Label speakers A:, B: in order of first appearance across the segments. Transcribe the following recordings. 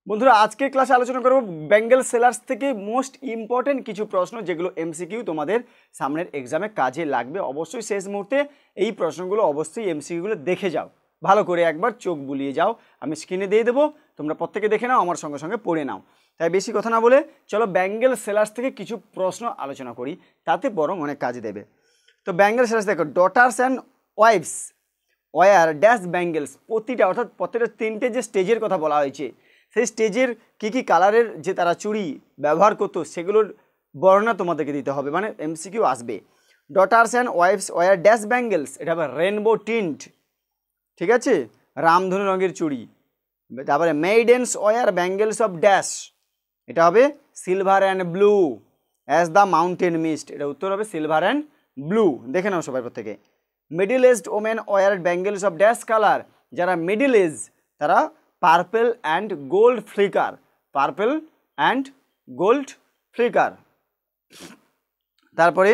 A: বন্ধুরা আজকে ক্লাসে আলোচনা করব বেঙ্গল সেলার্স থেকে মোস্ট ইম্পর্টেন্ট কিছু প্রশ্ন যেগুলো এমসিকিউ তোমাদের সামনের এক্সামে কাজে লাগবে। অবশ্যই শেষ মুহূর্তে এই প্রশ্নগুলো অবশ্যই এমসিকিউগুলো দেখে যাও, ভালো করে একবার চোখ বুলিয়ে যাও। আমি স্ক্রিনে দিয়ে দেবো, তোমরা প্রত্যেকে দেখে নাও, আমার সঙ্গে সঙ্গে পড়ে নাও। তাই বেশি কথা না বলে চলো বেঙ্গল সেলার্স থেকে কিছু প্রশ্ন আলোচনা করি, তাতে বরং অনেক কাজে দেবে। তো বেঙ্গল সেলার্স দেখো, daughters and wives were dash bangles, প্রতিটা অর্থাৎ প্রত্যেকটা তিনটে যে স্টেজের কথা বলা হয়েছে, সেই স্টেজের কী কী কালারের যে তারা চুড়ি ব্যবহার করতো সেগুলোর বর্ণনা তোমাদেরকে দিতে হবে, মানে এমসিকিউ আসবে। Daughters and wives were dash bangles, এটা হবে রেনবো টিন্ট, ঠিক আছে, রামধনু রঙের চুড়ি। তারপরে maidens war bangles of dash, এটা হবে silver and blue as the mountain mist, এটা উত্তর হবে সিলভার অ্যান্ড ব্লু। দেখে নাও সবাই প্রত্যেকে। Middle aged women wear bangles of dash colour, যারা মিডিল এজ তারা purple and gold flicker, purple and gold flicker. তারপরে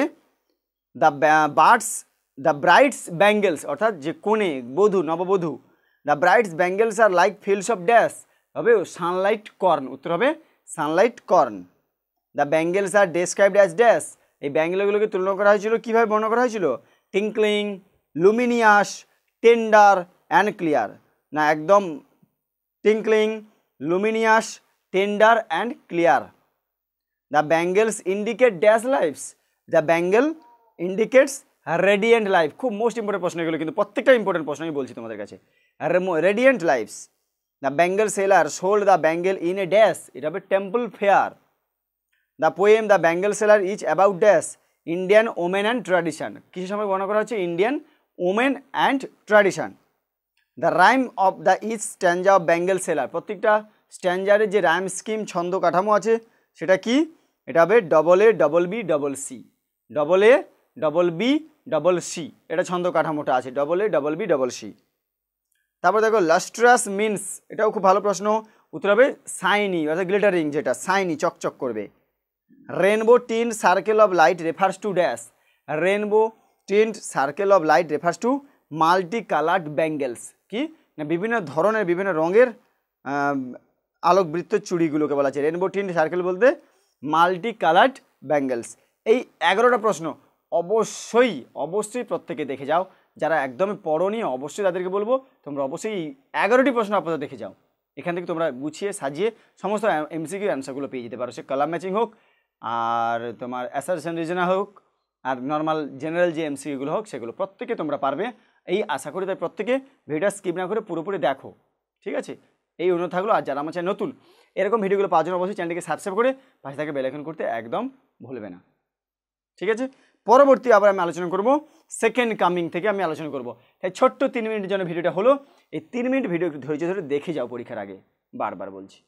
A: দ্য ব্রাইডস ব্যাঙ্গেলস, অর্থাৎ যে কনে বধূ নববধূ, the bride's bangles are like fields of dash, হবে সানলাইট কর্ন, উত্তর হবে sunlight corn. The bangles are described as dash, এই ব্যাঙ্গেলগুলোকে তুলনা করা হয়েছিল, কীভাবে বর্ণনা করা হয়েছিল? Tinkling, luminous, tender and clear. না, একদম টিঙ্কলিং, luminous, tender and clear. The bangles indicate dash lives, the bangle indicates radiant life. খুব মোস্ট ইম্পর্টেন্ট প্রশ্ন এগুলো, কিন্তু প্রত্যেকটা ইম্পর্টেন্ট প্রশ্ন আমি বলছি তোমাদের কাছে। Radiant lives. The bangle seller sold the bangle in a dash, এটা হবে temple fair. The poem the bangle seller is about dash, Indian women and tradition, কিছু সময় বর্ণনা করা হচ্ছে Indian women and tradition. The rhyme of the each stanza of bangle seller, প্রত্যেকটা স্ট্যাঞ্জারের যে রাইম স্কিম ছন্দ কাঠামো আছে সেটা কি? এটা হবে double A double B double C, double A double B double C, এটা ছন্দ কাঠামোটা আছে, double A double B double C. তারপর দেখো লাস্ট্রাস মিনস, এটাও খুব ভালো প্রশ্ন, উত্তর হবে শাইনি, অর্থাৎ গ্লিটারিং, যেটা শাইনি চকচক করবে। Rainbow tint circle of light refers to dash, rainbow tint circle of light refers to multi coloured bangles, কি না বিভিন্ন ধরনের বিভিন্ন রঙের আলোকবৃত্ত চুড়িগুলোকে বলা আছে রেনবো টিন্ট সার্কেল বলতে মাল্টি কালার্ড ব্যাঙ্গেলস। এই 11টা প্রশ্ন অবশ্যই অবশ্যই প্রত্যেকে দেখে যাও, যারা একদমই পড়োনি অবশ্যই তাদেরকে বলবো তোমরা অবশ্যই 11টি প্রশ্ন আপাতত দেখে যাও। এখান থেকে তোমরা গুছিয়ে সাজিয়ে সমস্ত এমসিকিউ অ্যান্সারগুলো পেয়ে যেতে পারো, সে কলাম ম্যাচিং হোক আর তোমার অ্যাসারশন রিজনাল হোক আর নর্মাল জেনারেল যে এমসিকিউগুলো হোক, সেগুলো প্রত্যেকে তোমরা পারবে এই আশা করি। তাই প্রত্যেকে ভিডিওটা স্কিপ না করে পুরোপুরি দেখো, ঠিক আছে? এই অনুরোধ থাকলো। আর যারা আমার চ্যানেল নতুন, এরকম ভিডিওগুলো পাওয়ার জন্য অবশ্যই চ্যানেলটিকে সাবস্ক্রাইব করে পাশে থেকে বেল আইকন করতে একদম ভুলবে না, ঠিক আছে? পরবর্তী আবার আমি আলোচনা করব সেকেন্ড কামিং থেকে, আমি আলোচনা করব। তাই ছোট্ট 3 মিনিটের জন্য ভিডিওটা হলো, এই 3 মিনিট ভিডিও একটু ধৈর্য ধরে দেখে যাও পরীক্ষার আগে, বারবার বলছি।